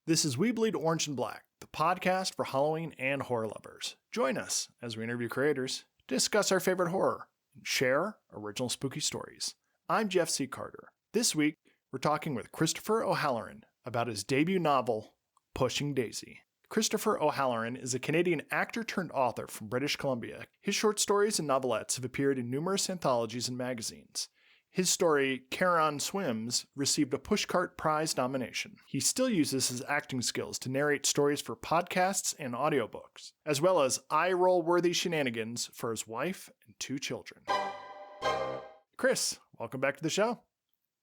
This is We Bleed Orange and Black, the podcast for Halloween and horror lovers. Join us as we interview creators, discuss our favorite horror, and share original spooky stories. I'm Jeff C. Carter. This week, we're talking with Christopher O'Halloran about his debut novel, Pushing Daisy. Christopher O'Halloran is a Canadian actor-turned-author from British Columbia. His short stories and novelettes have appeared in numerous anthologies and magazines. His story, Charon Swims, received a Pushcart Prize nomination. He still uses his acting skills to narrate stories for podcasts and audiobooks, as well as eye-roll-worthy shenanigans for his wife and 2 children. Chris, welcome back to the show.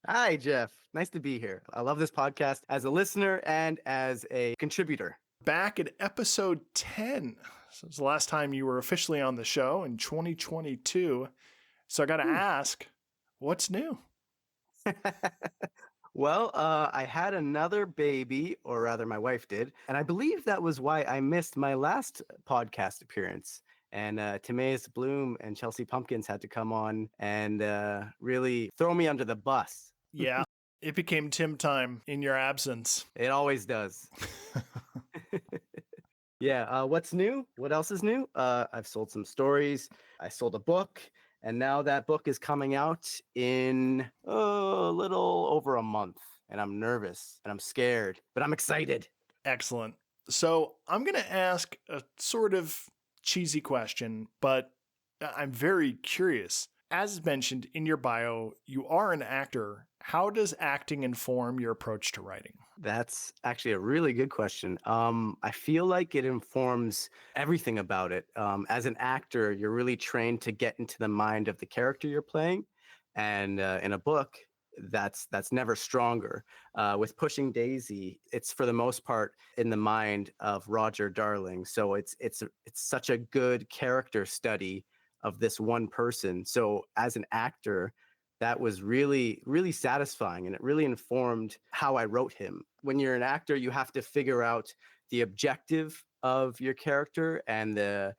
Hi, Jeff. Nice to be here. I love this podcast as a listener and as a contributor. Back at episode 10. So it's the last time you were officially on the show in 2022. So I got to ask, what's new? Well, I had another baby, or rather my wife did, and I believe that was why I missed my last podcast appearance. And Timaeus Bloom and Chelsea Pumpkins had to come on and really throw me under the bus. Yeah, it became Tim time in your absence. It always does. Yeah, what's new? What else is new? I've sold some stories. I sold a book. And now that book is coming out in a little over a month. And I'm nervous and I'm scared, but I'm excited. Excellent. So I'm going to ask a sort of cheesy question, but I'm very curious. As mentioned in your bio, you are an actor. How does acting inform your approach to writing? That's actually a really good question. I feel like it informs everything about it. As an actor, you're really trained to get into the mind of the character you're playing. And in a book, that's never stronger. With Pushing Daisy, it's for the most part in the mind of Roger Darling. So it's such a good character study of this one person. So as an actor, that was really, really satisfying, and it really informed how I wrote him. When you're an actor, you have to figure out the objective of your character and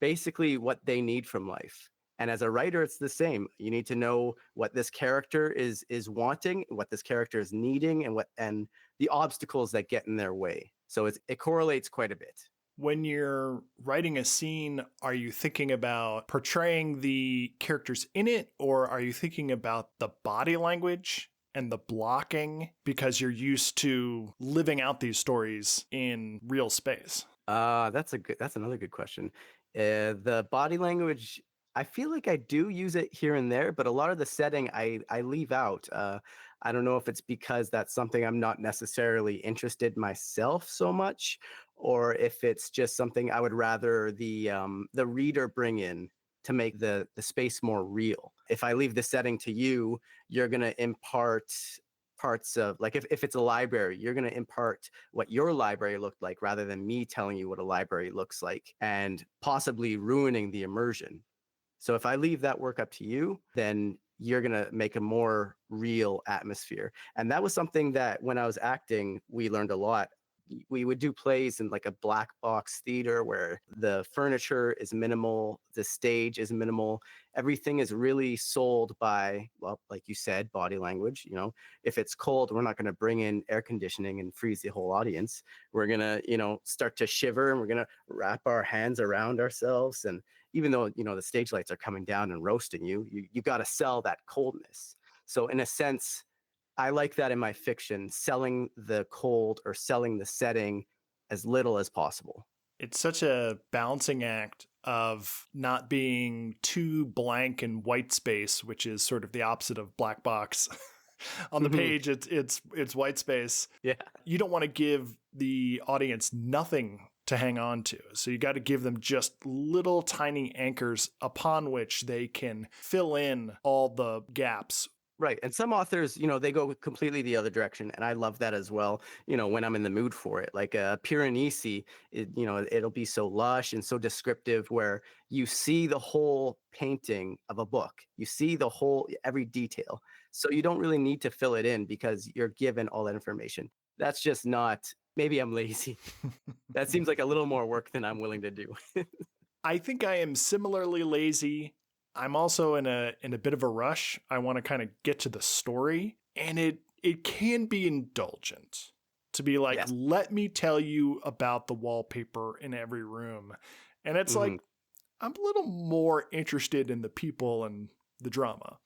basically what they need from life. And as a writer, it's the same. You need to know what this character is wanting, what this character is needing, and the obstacles that get in their way. So it correlates quite a bit. When you're writing a scene, are you thinking about portraying the characters in it, or are you thinking about the body language and the blocking because you're used to living out these stories in real space? That's another good question. The body language, I feel like I do use it here and there, but a lot of the setting I leave out. I don't know if it's because that's something I'm not necessarily interested myself so much, or if it's just something I would rather the reader bring in to make the space more real. If I leave the setting to you, you're going to impart parts of, like if it's a library, you're going to impart what your library looked like rather than me telling you what a library looks like and possibly ruining the immersion. So if I leave that work up to you, then you're going to make a more real atmosphere. And that was something that when I was acting, we learned a lot. We would do plays in like a black box theater where the furniture is minimal, the stage is minimal. Everything is really sold by, well, like you said, body language. You know, if it's cold, we're not going to bring in air conditioning and freeze the whole audience. We're going to, start to shiver, and we're going to wrap our hands around ourselves. And even though, the stage lights are coming down and roasting you got to sell that coldness. So in a sense, I like that in my fiction, selling the cold or selling the setting as little as possible. It's such a balancing act of not being too blank and white space, which is sort of the opposite of black box. On the page, it's white space. Yeah. You don't want to give the audience nothing to hang on to. So you got to give them just little tiny anchors upon which they can fill in all the gaps. Right. And some authors, they go completely the other direction. And I love that as well, when I'm in the mood for it. Like Piranesi, it'll be so lush and so descriptive where you see the whole painting of a book. You see every detail. So you don't really need to fill it in because you're given all that information. That's just not, maybe I'm lazy. That seems like a little more work than I'm willing to do. I think I am similarly lazy. I'm also in a bit of a rush. I want to kind of get to the story, and it can be indulgent. to be like, Yes. let me tell you about the wallpaper in every room. And it's like, I'm a little more interested in the people and the drama.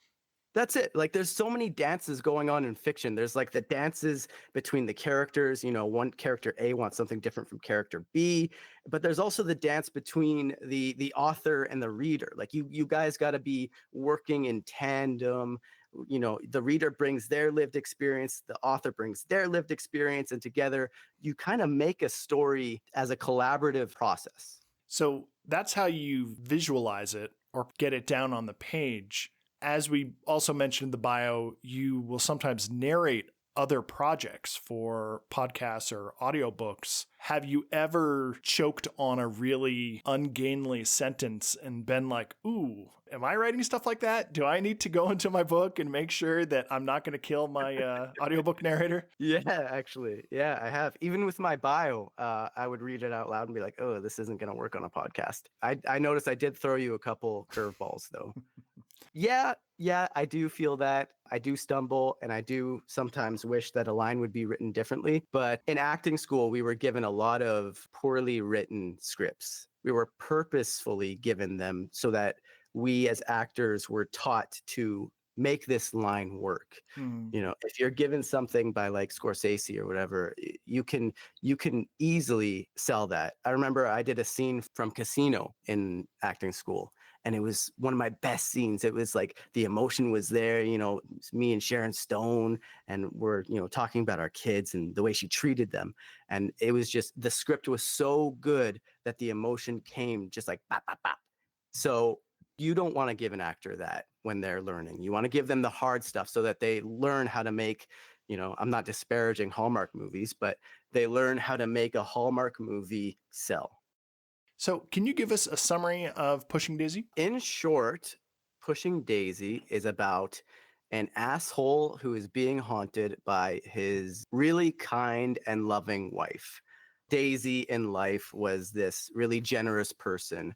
That's it. Like there's so many dances going on in fiction. There's like the dances between the characters, one character A wants something different from character B, but there's also the dance between the author and the reader. Like you guys got to be working in tandem. The reader brings their lived experience, the author brings their lived experience, and together you kind of make a story as a collaborative process. So that's how you visualize it or get it down on the page. As we also mentioned in the bio, you will sometimes narrate other projects for podcasts or audiobooks. Have you ever choked on a really ungainly sentence and been like, ooh, am I writing stuff like that? Do I need to go into my book and make sure that I'm not going to kill my audiobook narrator? Yeah, actually. Yeah, I have. Even with my bio, I would read it out loud and be like, oh, this isn't going to work on a podcast. I noticed I did throw you a couple curveballs, though. Yeah, I do feel that. I do stumble, and I do sometimes wish that a line would be written differently. But in acting school, we were given a lot of poorly written scripts. We were purposefully given them so that we as actors were taught to make this line work. If you're given something by like Scorsese or whatever, you can easily sell that. I remember I did a scene from Casino in acting school, and it was one of my best scenes. It was like the emotion was there, it's me and Sharon Stone, and we're, talking about our kids and the way she treated them. And it was just, the script was so good that the emotion came just like bop, bop, bop. So you don't want to give an actor that when they're learning. You want to give them the hard stuff so that they learn how to make, I'm not disparaging Hallmark movies, but they learn how to make a Hallmark movie sell. So can you give us a summary of Pushing Daisy? In short, Pushing Daisy is about an asshole who is being haunted by his really kind and loving wife. Daisy in life was this really generous person,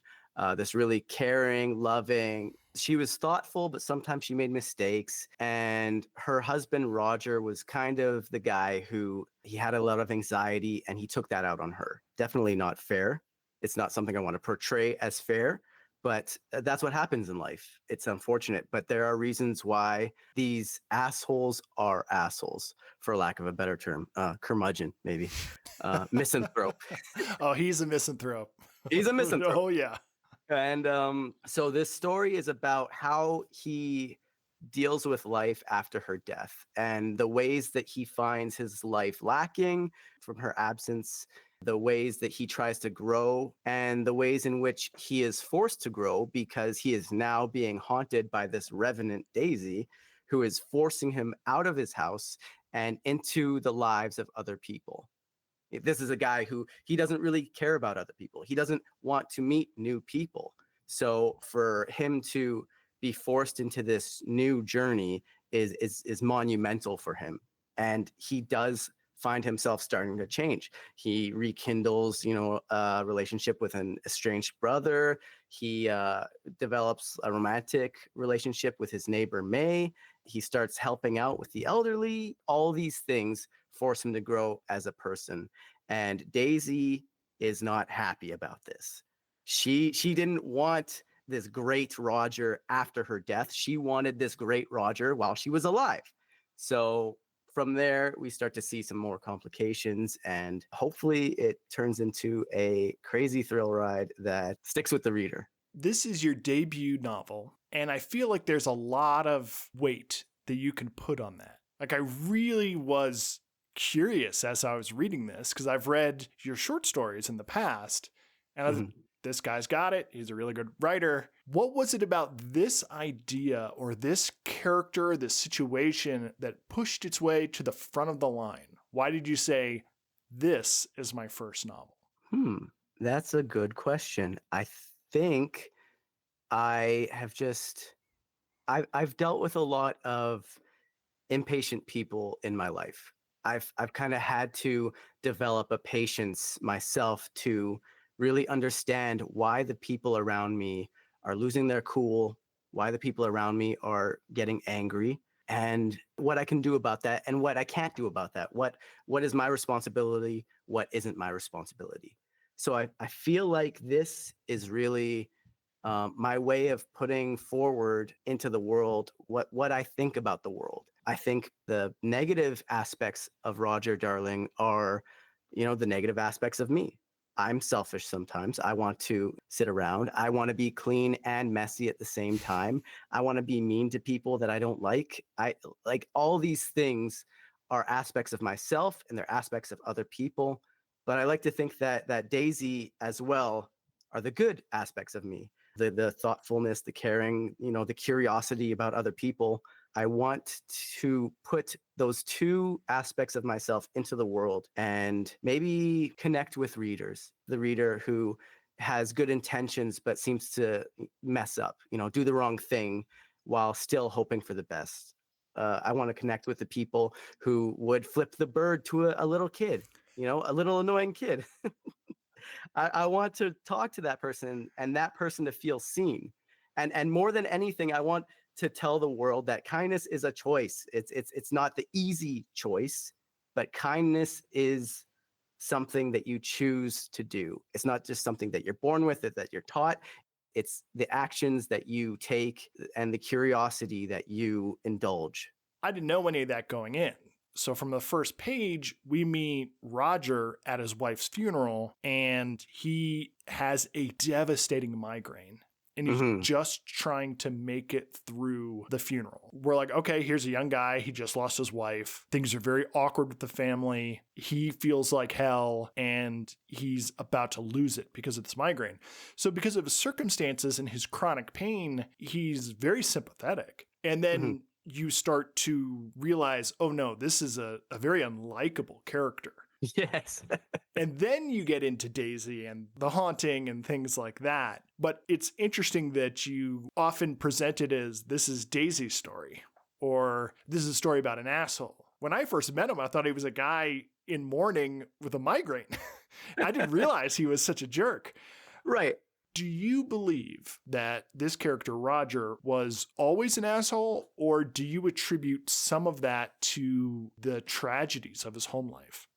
this really caring, loving. She was thoughtful, but sometimes she made mistakes. And her husband, Roger, was kind of the guy who he had a lot of anxiety, and he took that out on her. Definitely not fair. It's not something I want to portray as fair, but that's what happens in life. It's unfortunate, but there are reasons why these assholes are assholes, for lack of a better term. Curmudgeon, maybe. Misanthrope. Oh, he's a misanthrope. He's a misanthrope. Oh, yeah. And so this story is about how he deals with life after her death and the ways that he finds his life lacking from her absence, the ways that he tries to grow, and the ways in which he is forced to grow because he is now being haunted by this revenant Daisy who is forcing him out of his house and into the lives of other people. This is a guy who he doesn't really care about other people. He doesn't want to meet new people. So for him to be forced into this new journey is monumental for him. And he does find himself starting to change. He rekindles, a relationship with an estranged brother. He develops a romantic relationship with his neighbor, May. He starts helping out with the elderly. All these things force him to grow as a person. And Daisy is not happy about this. She didn't want this great Roger after her death. She wanted this great Roger while she was alive. So from there, we start to see some more complications, and hopefully it turns into a crazy thrill ride that sticks with the reader. This is your debut novel, and I feel like there's a lot of weight that you can put on that. Like, I really was curious as I was reading this, because I've read your short stories in the past, and I was, this guy's got it. He's a really good writer. What was it about this idea or this character, this situation that pushed its way to the front of the line? Why did you say, this is my first novel? That's a good question. I think I have I've dealt with a lot of impatient people in my life. I've kind of had to develop a patience myself to really understand why the people around me are losing their cool, why the people around me are getting angry. and what I can do about that and what I can't do about that. What is my responsibility? What isn't my responsibility? So I feel like this is really my way of putting forward into the world what I think about the world. I think the negative aspects of Roger Darling are, the negative aspects of me. I'm selfish sometimes. I want to sit around. I want to be clean and messy at the same time. I want to be mean to people that I don't like. I like all these things are aspects of myself and they're aspects of other people. But I like to think that Daisy as well are the good aspects of me. The thoughtfulness, the caring, the curiosity about other people. I want to put those two aspects of myself into the world and maybe connect with readers. The reader who has good intentions but seems to mess up, do the wrong thing while still hoping for the best. I want to connect with the people who would flip the bird to a little kid, a little annoying kid. I want to talk to that person and that person to feel seen. And more than anything, I want to tell the world that kindness is a choice. It's not the easy choice, but kindness is something that you choose to do. It's not just something that you're born with, that you're taught. It's the actions that you take and the curiosity that you indulge. I didn't know any of that going in. So from the first page, we meet Roger at his wife's funeral, and he has a devastating migraine. And he's just trying to make it through the funeral. We're like, okay, here's a young guy. He just lost his wife. Things are very awkward with the family. He feels like hell, and he's about to lose it because of this migraine. So because of his circumstances and his chronic pain, he's very sympathetic. And then you start to realize, oh no, this is a very unlikable character. Yes. And then you get into Daisy and the haunting and things like that. But it's interesting that you often present it as this is Daisy's story, or this is a story about an asshole. When I first met him, I thought he was a guy in mourning with a migraine. I didn't realize he was such a jerk. Right. Do you believe that this character, Roger, was always an asshole, or do you attribute some of that to the tragedies of his home life?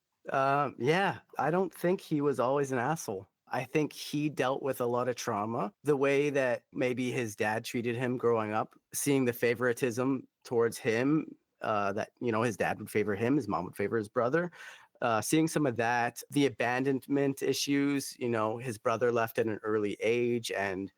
Yeah, I don't think he was always an asshole. I think he dealt with a lot of trauma. The way that maybe his dad treated him growing up, seeing the favoritism towards him, that, his dad would favor him, his mom would favor his brother. Seeing some of that, the abandonment issues, his brother left at an early age, and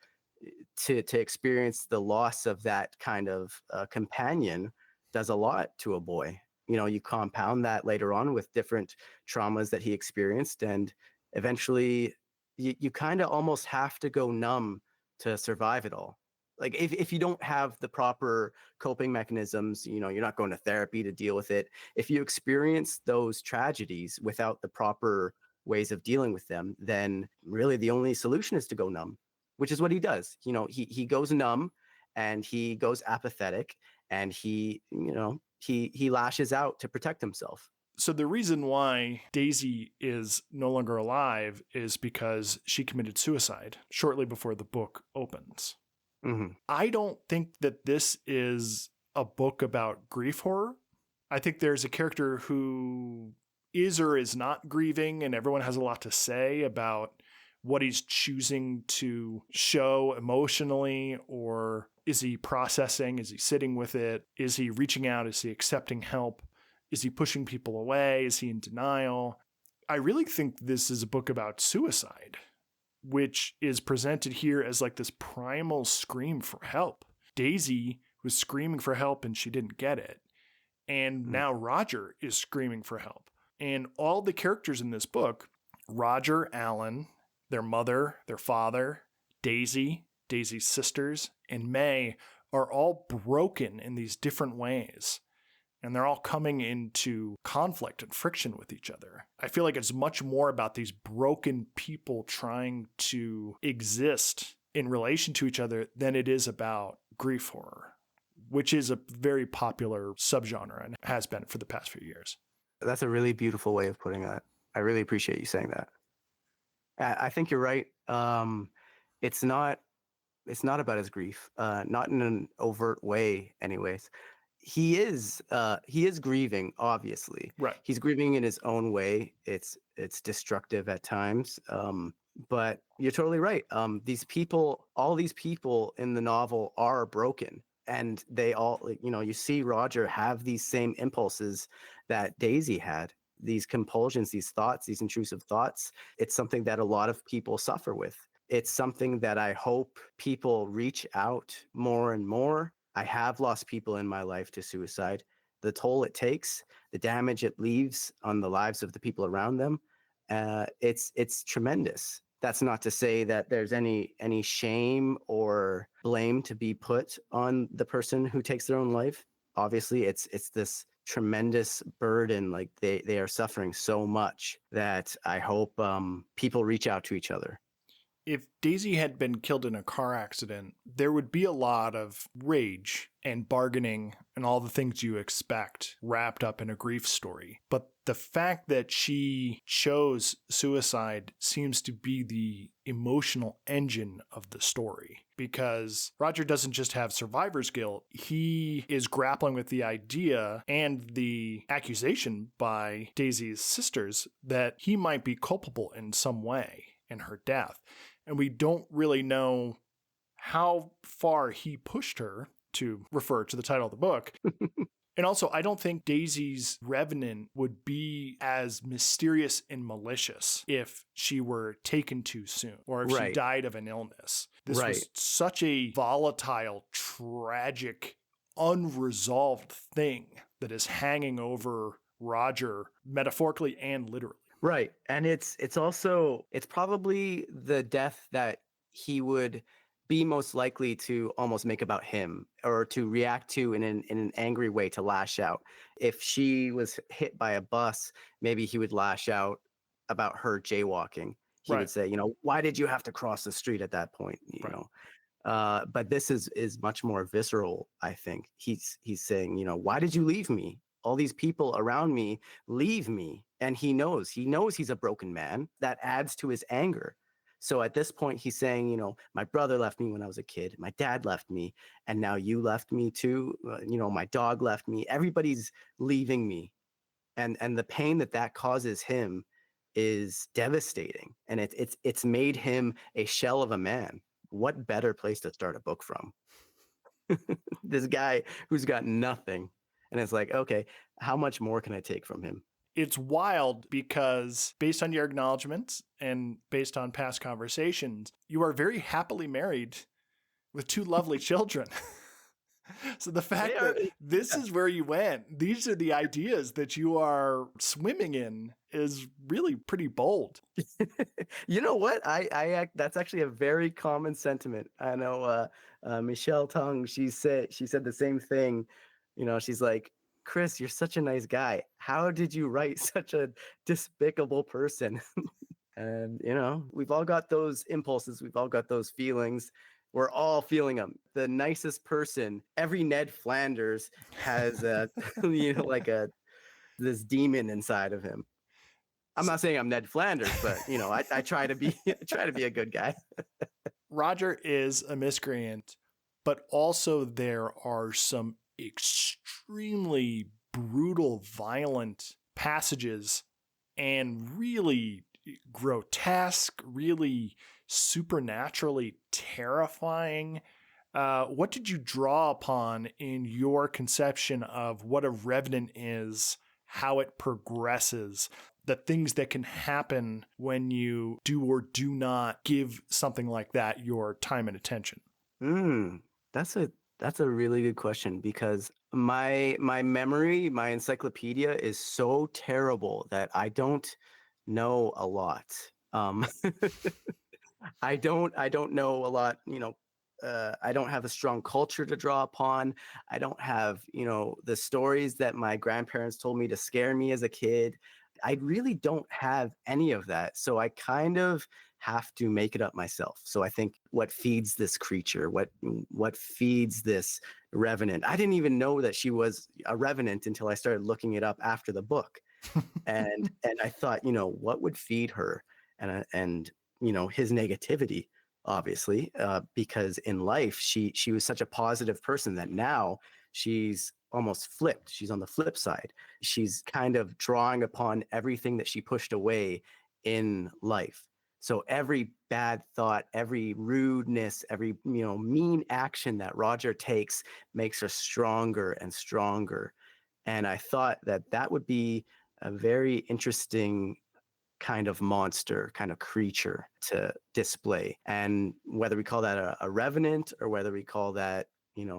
to experience the loss of that kind of companion does a lot to a boy. You compound that later on with different traumas that he experienced, and eventually you kind of almost have to go numb to survive it all. Like if you don't have the proper coping mechanisms, you're not going to therapy to deal with it. If you experience those tragedies without the proper ways of dealing with them, then really the only solution is to go numb, which is what he does. He goes numb and he goes apathetic, and he lashes out to protect himself. So the reason why Daisy is no longer alive is because she committed suicide shortly before the book opens. I don't think that this is a book about grief horror. I think there's a character who is or is not grieving, and everyone has a lot to say about what he's choosing to show emotionally, or is he processing? Is he sitting with it? Is he reaching out? Is he accepting help? Is he pushing people away? Is he in denial? I really think this is a book about suicide, which is presented here as like this primal scream for help. Daisy was screaming for help and she didn't get it. And now Roger is screaming for help. And all the characters in this book, Roger, Alan, their mother, their father, Daisy, Daisy's sisters, and May are all broken in these different ways. And they're all coming into conflict and friction with each other. I feel like it's much more about these broken people trying to exist in relation to each other than it is about grief horror, which is a very popular subgenre and has been for the past few years. That's a really beautiful way of putting that. I really appreciate you saying that. I think you're right. It's not about his grief, not in an overt way anyways. he is grieving, obviously. Right. He's grieving in his own way. It's destructive at times. But you're totally right. All these people in the novel are broken, and they all, like, you see Roger have these same impulses that Daisy had, these compulsions, these thoughts, these intrusive thoughts. It's something that a lot of people suffer with. It's something that I hope people reach out more and more. I have lost people in my life to suicide. The toll it takes, the damage it leaves on the lives of the people around them, it's tremendous. That's not to say that there's any shame or blame to be put on the person who takes their own life. Obviously, it's this tremendous burden. Like they are suffering so much that I hope people reach out to each other. If Daisy had been killed in a car accident, there would be a lot of rage and bargaining and all the things you expect wrapped up in a grief story. But the fact that she chose suicide seems to be the emotional engine of the story, because Roger doesn't just have survivor's guilt. He is grappling with the idea and the accusation by Daisy's sisters that he might be culpable in some way in her death. And we don't really know how far he pushed her, to refer to the title of the book. And also, I don't think Daisy's revenant would be as mysterious and malicious if she were taken too soon, or if she Right. died of an illness. This Right. was such a volatile, tragic, unresolved thing that is hanging over Roger, metaphorically and literally. Right. And it's probably the death that he would be most likely to almost make about him, or to react to in an angry way, to lash out. If she was hit by a bus, maybe he would lash out about her jaywalking. He Right. would say, why did you have to cross the street at that point? Right. But this is much more visceral, I think. He's saying, why did you leave me? All these people around me leave me. And he knows he's a broken man. That adds to his anger. So at this point, he's saying, my brother left me when I was a kid. My dad left me. And now you left me too. My dog left me. Everybody's leaving me. And the pain that causes him is devastating. And it's made him a shell of a man. What better place to start a book from? This guy who's got nothing. And it's like, okay, how much more can I take from him? It's wild because, based on your acknowledgments and based on past conversations, you are very happily married with 2 lovely children. So the fact that this is where you went, these are the ideas that you are swimming in, is really pretty bold. You know what? That's actually a very common sentiment. I know Michelle Tung, she said the same thing. She's like, Chris, you're such a nice guy. How did you write such a despicable person? And, we've all got those impulses. We've all got those feelings. We're all feeling them. The nicest person, every Ned Flanders has this demon inside of him. I'm not saying I'm Ned Flanders, but I try to be a good guy. Roger is a miscreant, but also there are some extremely brutal, violent passages and really grotesque, really supernaturally terrifying. What did you draw upon in your conception of what a revenant is, how it progresses, the things that can happen when you do or do not give something like that your time and attention? That's a really good question, because my memory, my encyclopedia is so terrible that I don't know a lot. I don't know a lot, I don't have a strong culture to draw upon. I don't have, the stories that my grandparents told me to scare me as a kid. I really don't have any of that. So I kind of have to make it up myself. So I think what feeds this creature, what feeds this revenant. I didn't even know that she was a revenant until I started looking it up after the book. and I thought, what would feed her? And his negativity, obviously, because in life she was such a positive person that now she's almost flipped. She's on the flip side. She's kind of drawing upon everything that she pushed away in life. So every bad thought, every rudeness, every mean action that Roger takes makes her stronger and stronger. And I thought that that would be a very interesting kind of monster, kind of creature to display. And whether we call that a revenant or whether we call that,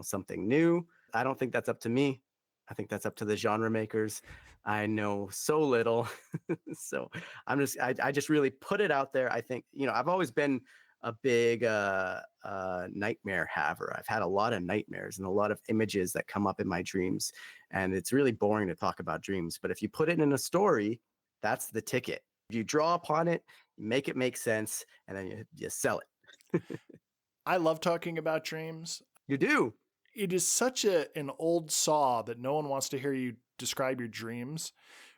something new, I don't think that's up to me. I think that's up to the genre makers. I know so little. So I just really put it out there. I think, I've always been a big nightmare haver. I've had a lot of nightmares and a lot of images that come up in my dreams. And it's really boring to talk about dreams. But if you put it in a story, that's the ticket. You draw upon it, you make it make sense, and then you sell it. I love talking about dreams. You do. It is such an old saw that no one wants to hear you describe your dreams.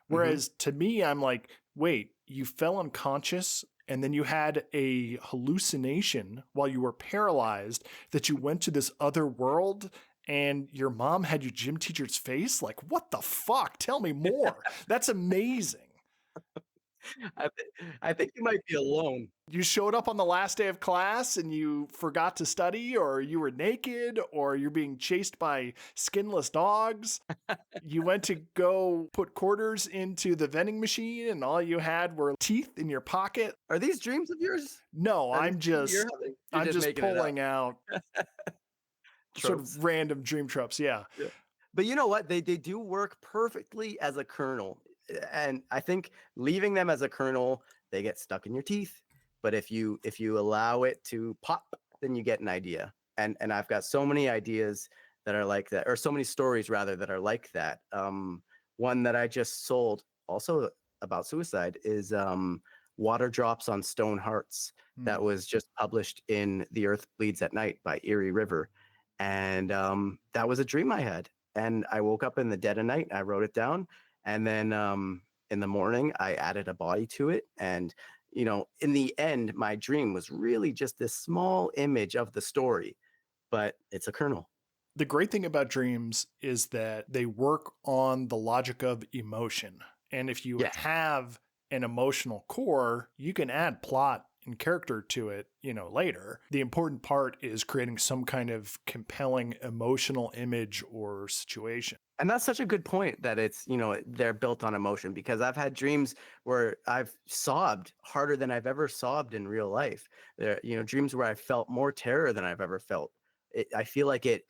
Whereas to me, I'm like, wait, you fell unconscious and then you had a hallucination while you were paralyzed that you went to this other world and your mom had your gym teacher's face? Like, what the fuck? Tell me more. That's amazing. I think you might be alone. You showed up on the last day of class and you forgot to study, or you were naked, or you're being chased by skinless dogs. You went to go put quarters into the vending machine and all you had were teeth in your pocket. Are these dreams of yours? No, I'm just pulling out sort of random dream tropes. Yeah. But you know what? They do work perfectly as a kernel. And I think leaving them as a kernel, they get stuck in your teeth. But if you allow it to pop, then you get an idea. And I've got so many ideas that are like that, or so many stories rather that are like that. One that I just sold, also about suicide, is Water Drops on Stone Hearts. That was just published in The Earth Bleeds at Night by Erie River. And that was a dream I had. And I woke up in the dead of night, I wrote it down. And then in the morning, I added a body to it. And, in the end, my dream was really just this small image of the story, but it's a kernel. The great thing about dreams is that they work on the logic of emotion. And if you have an emotional core, you can add plot and character to it, later. The important part is creating some kind of compelling emotional image or situation. And that's such a good point that it's, they're built on emotion, because I've had dreams where I've sobbed harder than I've ever sobbed in real life. There, dreams where I felt more terror than I've ever felt. I feel like it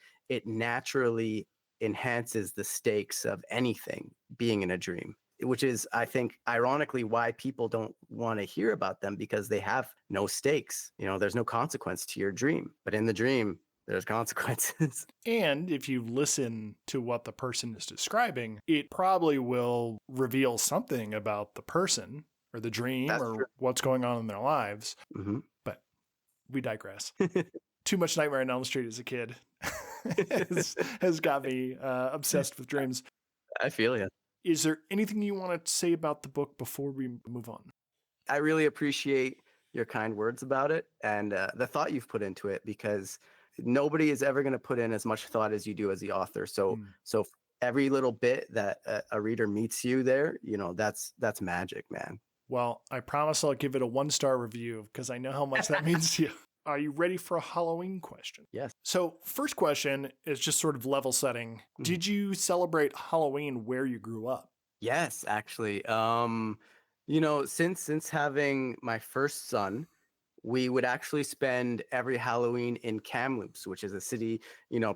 naturally enhances the stakes of anything being in a dream, which is, I think, ironically why people don't want to hear about them, because they have no stakes. There's no consequence to your dream, but in the dream, there's consequences. And if you listen to what the person is describing, it probably will reveal something about the person or the dream. That's true. What's going on in their lives. Mm-hmm. But we digress. Too much Nightmare on Elm Street as a kid has got me obsessed with dreams. I feel you. Is there anything you want to say about the book before we move on? I really appreciate your kind words about it and the thought you've put into it, because nobody is ever going to put in as much thought as you do as the author. So every little bit that a reader meets you there, that's magic, man. Well, I promise I'll give it a 1-star review, because I know how much that means to you. Are you ready for a Halloween question? Yes. So first question is just sort of level setting. Mm-hmm. Did you celebrate Halloween where you grew up? Yes, actually. Since having my first son, we would actually spend every Halloween in Kamloops, which is a city,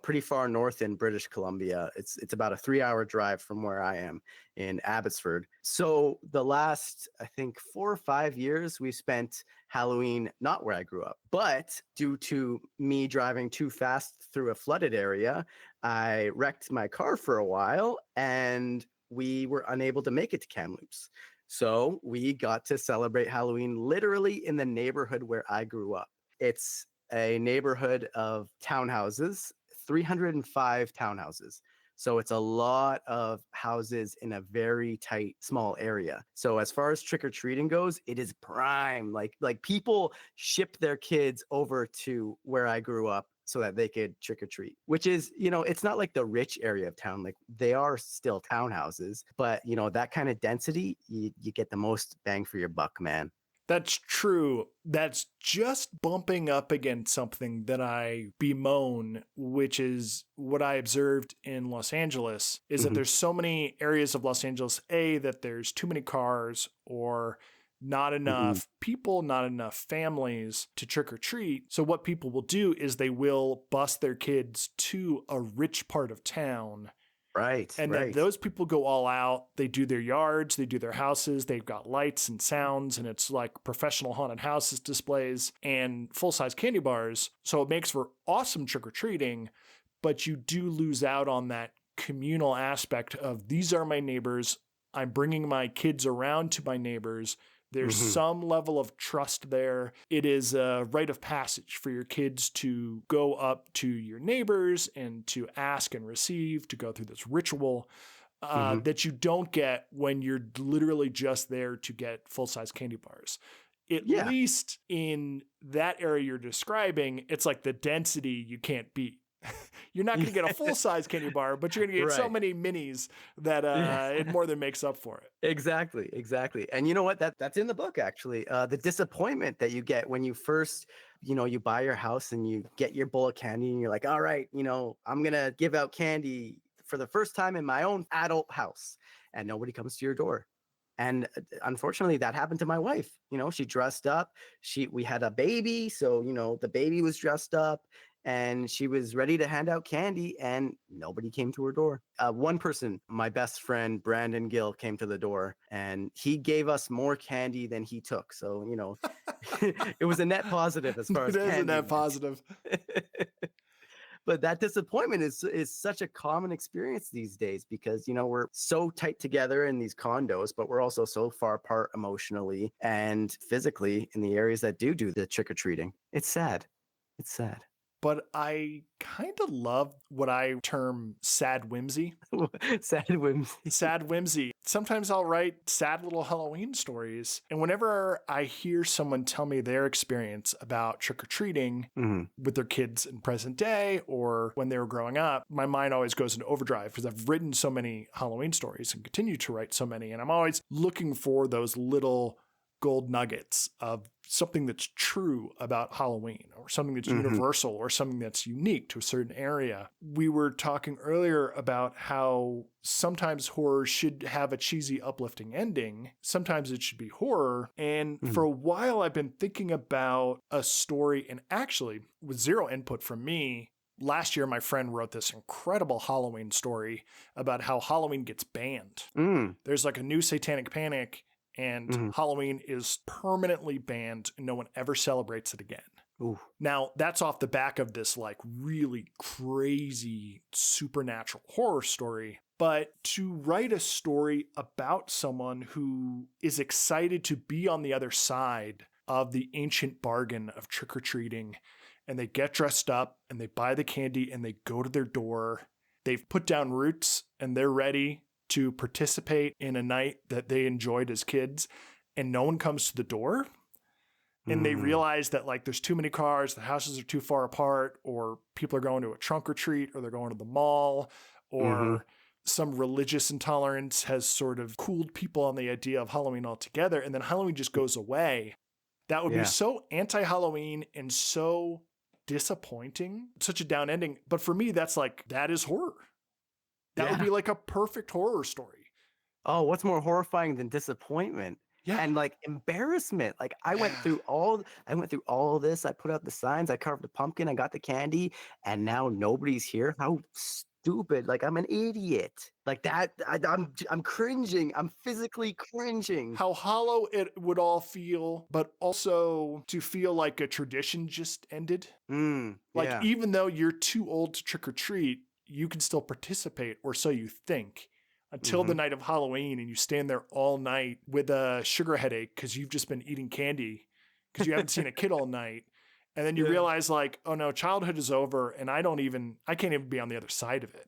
pretty far north in British Columbia. It's about a 3-hour drive from where I am in Abbotsford. So the last, I think, 4 or 5 years, we spent Halloween not where I grew up. But due to me driving too fast through a flooded area, I wrecked my car for a while and we were unable to make it to Kamloops. So we got to celebrate Halloween literally in the neighborhood where I grew up. It's a neighborhood of townhouses, 305 townhouses. So it's a lot of houses in a very tight, small area. So as far as trick-or-treating goes, it is prime. Like people ship their kids over to where I grew up so that they could trick or treat, which is, it's not like the rich area of town. Like they are still townhouses, but that kind of density, you get the most bang for your buck, man. That's true. That's just bumping up against something that I bemoan, which is what I observed in Los Angeles, is that there's so many areas of Los Angeles, that there's too many cars or not enough people, not enough families to trick or treat. So what people will do is they will bus their kids to a rich part of town. Right. And right. then those people go all out. They do their yards, they do their houses, they've got lights and sounds, and it's like professional haunted houses displays and full-size candy bars. So it makes for awesome trick-or-treating, but you do lose out on that communal aspect of these are my neighbors. I'm bringing my kids around to my neighbors. There's some level of trust there. It is a rite of passage for your kids to go up to your neighbors and to ask and receive, to go through this ritual that you don't get when you're literally just there to get full-size candy bars. At least in that area you're describing, it's like the density you can't beat. You're not going to get a full-size candy bar, but you're going to get so many minis that it more than makes up for it. Exactly. And you know what? That's in the book, actually. The disappointment that you get when you first, you buy your house and you get your bowl of candy and you're like, all right, I'm going to give out candy for the first time in my own adult house, and nobody comes to your door. And unfortunately, that happened to my wife. She dressed up. We had a baby, so the baby was dressed up, and she was ready to hand out candy, and nobody came to her door. One person, my best friend Brandon Gill, came to the door, and he gave us more candy than he took. So it was a net positive as far as candy. It is a net positive. But that disappointment is such a common experience these days because, we're so tight together in these condos, but we're also so far apart emotionally and physically in the areas that do the trick-or-treating. It's sad. It's sad. But I kind of love what I term sad whimsy. Sad whimsy. Sad whimsy. Sometimes I'll write sad little Halloween stories. And whenever I hear someone tell me their experience about trick-or-treating with their kids in present day or when they were growing up, my mind always goes into overdrive because I've written so many Halloween stories and continue to write so many. And I'm always looking for those little gold nuggets of something that's true about Halloween or something that's universal or something that's unique to a certain area. We were talking earlier about how sometimes horror should have a cheesy, uplifting ending. Sometimes it should be horror. And for a while, I've been thinking about a story, and actually with zero input from me, last year, my friend wrote this incredible Halloween story about how Halloween gets banned. There's like a new satanic panic, and Halloween is permanently banned and no one ever celebrates it again. Ooh. Now, that's off the back of this like really crazy supernatural horror story. But to write a story about someone who is excited to be on the other side of the ancient bargain of trick-or-treating, and they get dressed up and they buy the candy and they go to their door, they've put down roots and they're ready to participate in a night that they enjoyed as kids, and no one comes to the door, and they realize that like there's too many cars, the houses are too far apart, or people are going to a trunk or treat, or they're going to the mall, or some religious intolerance has sort of cooled people on the idea of Halloween altogether, and then Halloween just goes away. That would be so anti-Halloween and so disappointing, such a down ending. But for me, that is horror. That would be like a perfect horror story. Oh, what's more horrifying than disappointment? Yeah. And like embarrassment. Like I went through all this. I put out the signs, I carved the pumpkin, I got the candy, and now nobody's here. How stupid. Like I'm an idiot. Like that. I'm cringing. I'm physically cringing. How hollow it would all feel, but also to feel like a tradition just ended. Even though you're too old to trick or treat, you can still participate, or so you think, until the night of Halloween, and you stand there all night with a sugar headache because you've just been eating candy because you haven't seen a kid all night. And then you realize like, oh no, childhood is over, and I can't even be on the other side of it.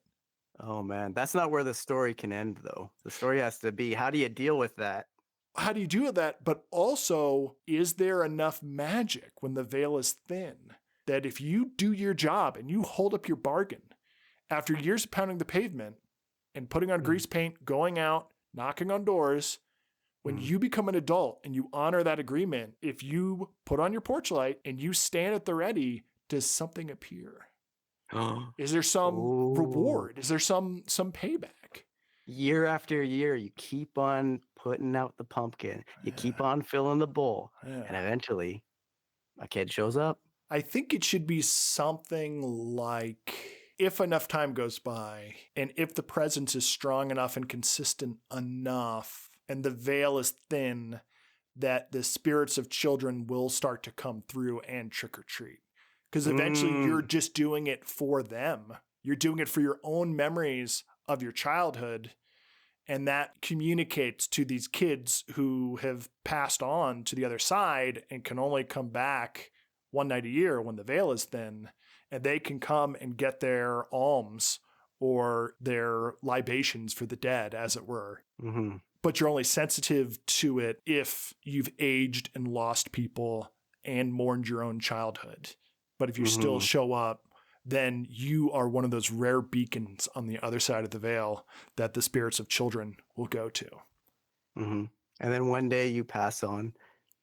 Oh man, that's not where the story can end though. The story has to be, how do you deal with that? How do you deal with that? But also, is there enough magic when the veil is thin? that if you do your job and you hold up your bargain after years of pounding the pavement and putting on grease paint, going out, knocking on doors, when you become an adult and you honor that agreement, if you put on your porch light and you stand at the ready, does something appear? Is there some reward? Is there some payback? Year after year, you keep on putting out the pumpkin. You keep on filling the bowl. Yeah. And eventually, a kid shows up. I think it should be something like, if enough time goes by and if the presence is strong enough and consistent enough and the veil is thin, that the spirits of children will start to come through and trick or treat. Because eventually you're just doing it for them. You're doing it for your own memories of your childhood. And that communicates to these kids who have passed on to the other side and can only come back one night a year when the veil is thin, and they can come and get their alms or their libations for the dead, as it were. Mm-hmm. But you're only sensitive to it if you've aged and lost people and mourned your own childhood. But if you still show up, then you are one of those rare beacons on the other side of the veil that the spirits of children will go to. And then one day you pass on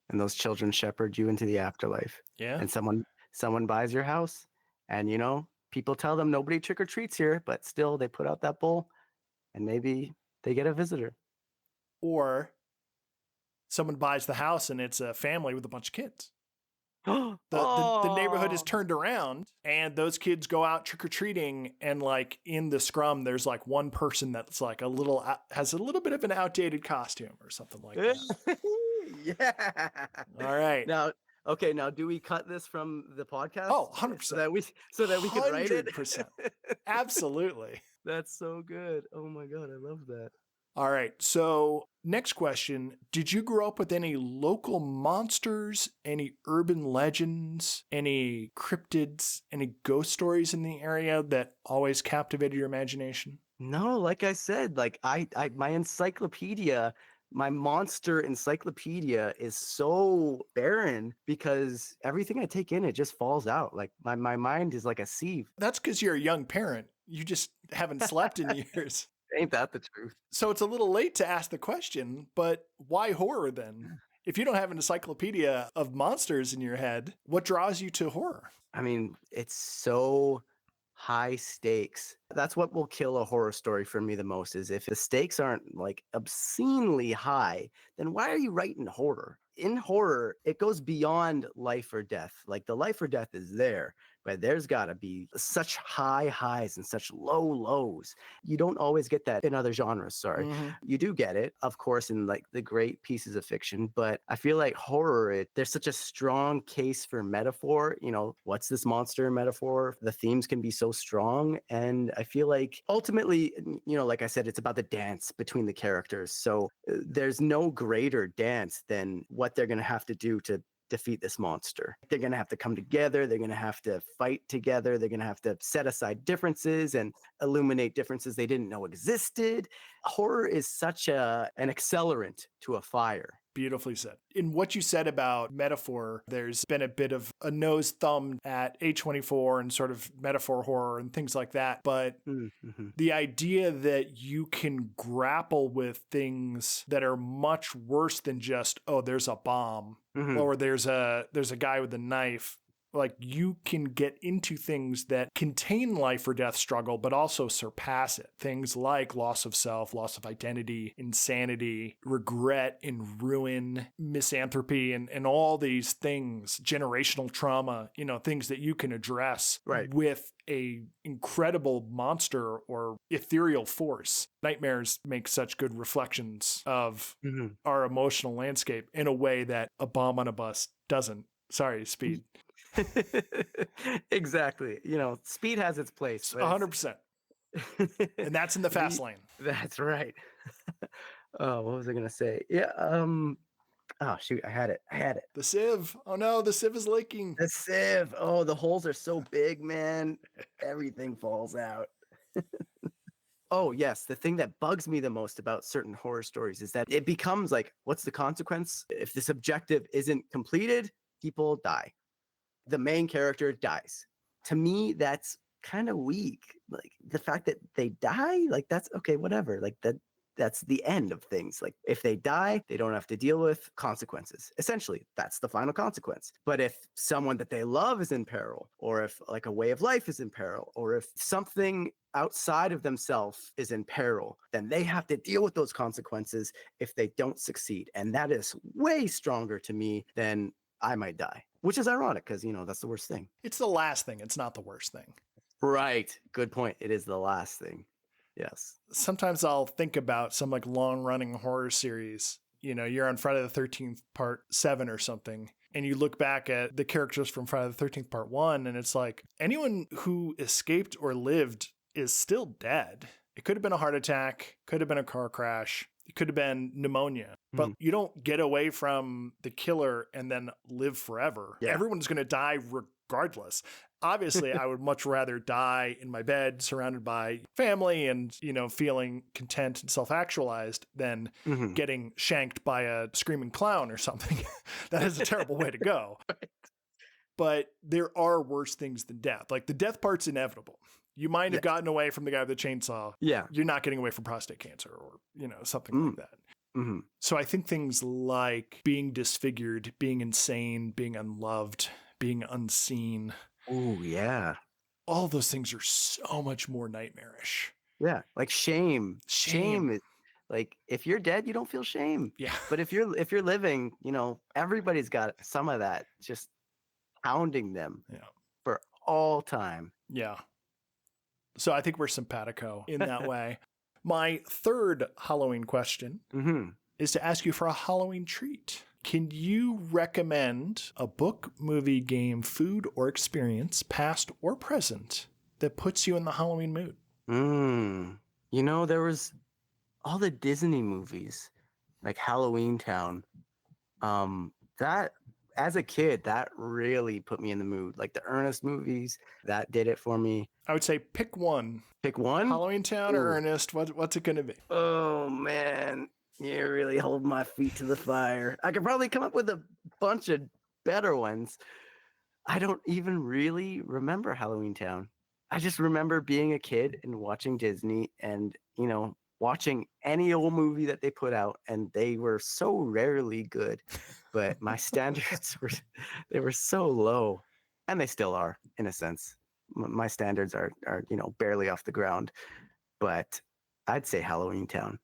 and those children shepherd you into the afterlife. Yeah. And someone buys your house, and people tell them nobody trick or treats here, but still they put out that bowl and maybe they get a visitor. Or someone buys the house and it's a family with a bunch of kids. The neighborhood is turned around and those kids go out trick-or-treating, and like in the scrum there's like one person that's like has a little bit of an outdated costume or something like that. Yeah. All right. Now do we cut this from the podcast? Oh, 100%. So that we can write it? 100%. Absolutely. That's so good. Oh my God, I love that. All right. So next question. Did you grow up with any local monsters, any urban legends, any cryptids, any ghost stories in the area that always captivated your imagination? No, like I said, like my encyclopedia, my monster encyclopedia is so barren because everything I take in, it just falls out. Like my mind is like a sieve. That's because you're a young parent. You just haven't slept in years. Ain't that the truth? So it's a little late to ask the question, but why horror then? If you don't have an encyclopedia of monsters in your head, what draws you to horror? I mean, it's so high stakes. That's what will kill a horror story for me the most, is if the stakes aren't like obscenely high, then why are you writing horror? In horror, it goes beyond life or death. Like the life or death is there, but there's got to be such high highs and such low lows. You don't always get that in other genres. Sorry. You do get it, of course, in like the great pieces of fiction, but I feel like horror, there's such a strong case for metaphor. What's this monster metaphor? The themes can be so strong. And I feel like ultimately, like I said, it's about the dance between the characters. So there's no greater dance than what they're going to have to do to defeat this monster. They're going to have to come together. They're going to have to fight together. They're going to have to set aside differences and illuminate differences they didn't know existed. Horror is such an accelerant to a fire. Beautifully said. In what you said about metaphor, there's been a bit of a nose thumb at A24 and sort of metaphor horror and things like that. But the idea that you can grapple with things that are much worse than just, oh, there's a bomb or there's a guy with a knife. Like you can get into things that contain life or death struggle, but also surpass it. Things like loss of self, loss of identity, insanity, regret and ruin, misanthropy, and all these things, generational trauma, things that you can address with a incredible monster or ethereal force. Nightmares make such good reflections of our emotional landscape in a way that A Bomb on a Bus doesn't. Sorry, Speed. Exactly. Speed has its place. 100%. And that's in the fast lane. That's right. Oh, what was I going to say? Yeah. Oh, shoot. I had it. The sieve. Oh, no. The sieve is leaking. The sieve. Oh, the holes are so big, man. Everything falls out. Oh, yes. The thing that bugs me the most about certain horror stories is that it becomes like, what's the consequence? If this objective isn't completed, people die. the main character dies. To me, that's kind of weak. Like the fact that they die, like that's okay, whatever. Like that's the end of things. Like if they die, they don't have to deal with consequences. Essentially, that's the final consequence. But if someone that they love is in peril, or if like a way of life is in peril, or if something outside of themselves is in peril, then they have to deal with those consequences if they don't succeed. And that is way stronger to me than I might die, which is ironic because, that's the worst thing. It's the last thing. It's not the worst thing. Right. Good point. It is the last thing. Yes. Sometimes I'll think about some like long running horror series. You're on Friday the 13th part 7 or something, and you look back at the characters from Friday the 13th part 1, and it's like anyone who escaped or lived is still dead. It could have been a heart attack, could have been a car crash, it could have been pneumonia, but you don't get away from the killer and then live forever. Yeah. Everyone's going to die regardless. Obviously, I would much rather die in my bed surrounded by family and, feeling content and self-actualized than getting shanked by a screaming clown or something. That is a terrible way to go. Right. But there are worse things than death. Like the death part's inevitable. You might have gotten away from the guy with the chainsaw. Yeah. You're not getting away from prostate cancer or, something like that. Mm-hmm. So I think things like being disfigured, being insane, being unloved, being unseen. Oh, yeah. All of those things are so much more nightmarish. Yeah. Like shame. Shame is like if you're dead, you don't feel shame. Yeah. But if you're living, everybody's got some of that just hounding them for all time. Yeah. So I think we're simpatico in that way. My third Halloween question is to ask you for a Halloween treat. Can you recommend a book, movie, game, food, or experience, past or present, that puts you in the Halloween mood? There was all the Disney movies, like Halloween Town. That, as a kid, that really put me in the mood. Like the Ernest movies, that did it for me. I would say pick one. Pick one? Halloween Town or Ernest? What's it going to be? Oh, man. You really hold my feet to the fire. I could probably come up with a bunch of better ones. I don't even really remember Halloween Town. I just remember being a kid and watching Disney and, watching any old movie that they put out, and they were so rarely good. But my standards were so low, and they still are in a sense. My standards are barely off the ground. But I'd say Halloween Town.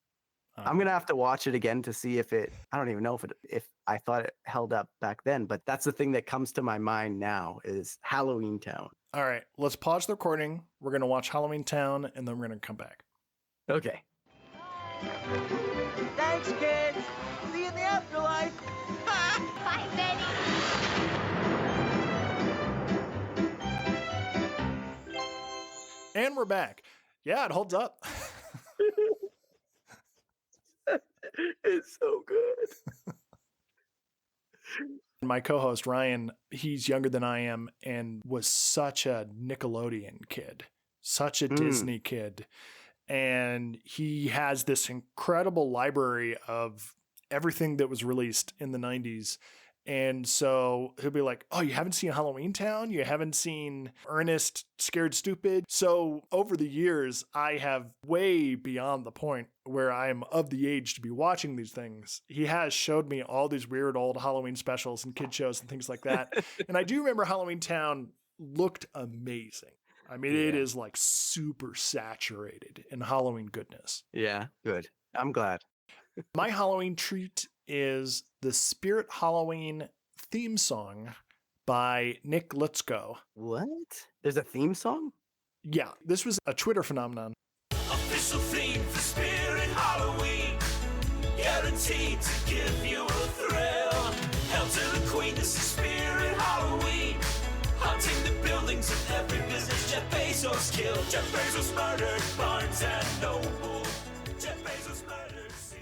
I'm going to have to watch it again to see if I don't even know if I thought it held up back then, but that's the thing that comes to my mind now is Halloween Town. All right, let's pause the recording. We're going to watch Halloween Town, and then we're going to come back. Okay. Thanks, kids. See you in the afterlife. Bye, Betty. And we're back. Yeah, it holds up. It's so good. My co-host Ryan, he's younger than I am and was such a Nickelodeon kid, such a Disney kid. And he has this incredible library of everything that was released in the 90s. And so he'll be like, oh, you haven't seen Halloween Town? You haven't seen Ernest Scared Stupid? So over the years, I have way beyond the point where I'm of the age to be watching these things. He has showed me all these weird old Halloween specials and kid shows and things like that. And I do remember Halloween Town looked amazing. I mean, it is like super saturated in Halloween goodness. Yeah, good. I'm glad. My Halloween treat is the Spirit Halloween theme song by Nick Lutzko. What? There's a theme song? Yeah, this was a Twitter phenomenon. Official theme for Spirit Halloween, guaranteed to give you a thrill. Hail to the Queen, this is Spirit Halloween, haunting the buildings of every business Jeff Bezos killed. Jeff Bezos murdered Barnes and Noble. Jeff Bezos murdered Sears.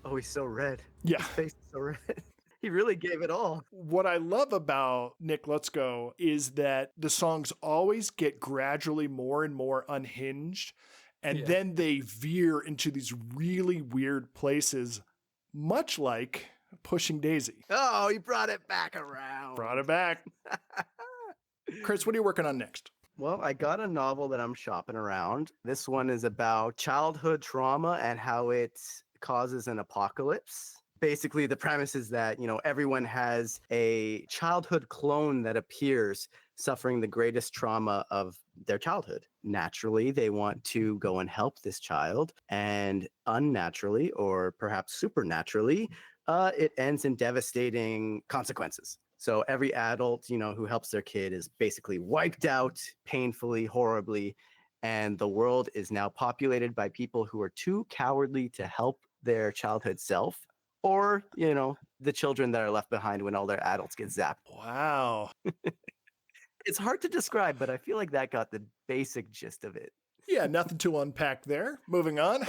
Oh, he's so red. Yeah. His face is so red. He really gave it all. What I love about Nick Lutzko is that the songs always get gradually more and more unhinged, and then they veer into these really weird places, much like Pushing Daisy. Oh, he brought it back around. Brought it back. Chris, what are you working on next? Well, I got a novel that I'm shopping around. This one is about childhood trauma and how it causes an apocalypse. Basically, the premise is that, everyone has a childhood clone that appears suffering the greatest trauma of their childhood. Naturally, they want to go and help this child, and unnaturally, or perhaps supernaturally, it ends in devastating consequences. So every adult, who helps their kid is basically wiped out painfully, horribly, and the world is now populated by people who are too cowardly to help their childhood self, or, the children that are left behind when all their adults get zapped. Wow. It's hard to describe, but I feel like that got the basic gist of it. Yeah, nothing to unpack there. Moving on.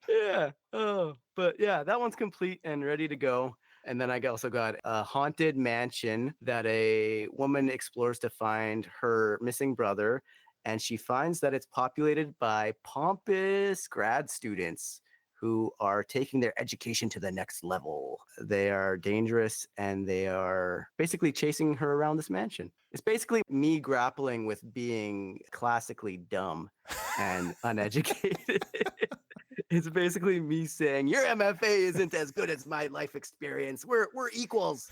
Yeah. Oh, but yeah, that one's complete and ready to go. And then I also got a haunted mansion that a woman explores to find her missing brother. And she finds that it's populated by pompous grad students who are taking their education to the next level. They are dangerous and they are basically chasing her around this mansion. It's basically me grappling with being classically dumb and uneducated. It's basically me saying, your MFA isn't as good as my life experience. We're equals.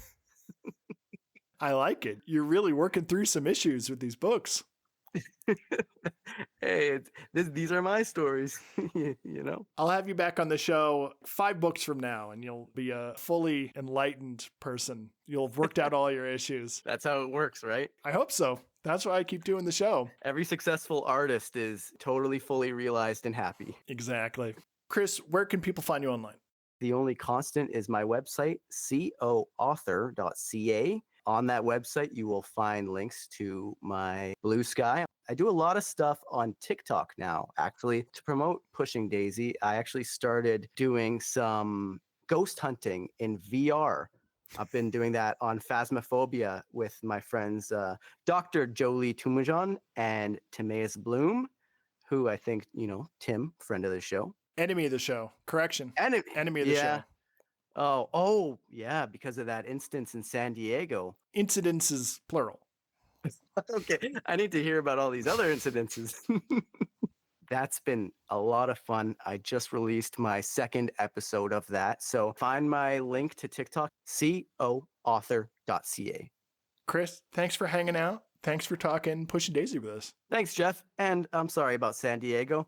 I like it. You're really working through some issues with these books. Hey, these are my stories, I'll have you back on the show 5 books from now, and you'll be a fully enlightened person. You'll have worked out all your issues. That's how it works, right? I hope so. That's why I keep doing the show. Every successful artist is totally fully realized and happy. Exactly. Chris, where can people find you online? The only constant is my website, coauthor.ca. On that website, you will find links to my Blue Sky. I do a lot of stuff on TikTok now, actually. To promote Pushing Daisy, I actually started doing some ghost hunting in VR. I've been doing that on Phasmophobia with my friends Dr. Jolie Tumajan and Timaeus Bloom, who I think, Tim, friend of the show. Enemy of the show. Correction. Enemy of the show. Oh, yeah, because of that instance in San Diego. Incidents is plural. Okay, I need to hear about all these other incidences. That's been a lot of fun. I just released my 2nd episode of that. So find my link to TikTok, coauthor.ca. Chris, thanks for hanging out. Thanks for talking Pushing Daisy with us. Thanks, Jeff. And I'm sorry about San Diego.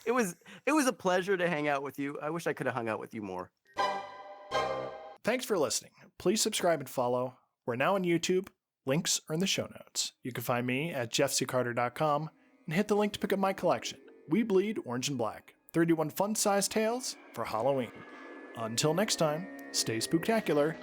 It was a pleasure to hang out with you. I wish I could have hung out with you more. Thanks for listening. Please subscribe and follow. We're now on YouTube. Links are in the show notes. You can find me at jeffccarter.com and hit the link to pick up my collection, We Bleed Orange and Black, 31 fun-sized tales for Halloween. Until next time, stay spooktacular.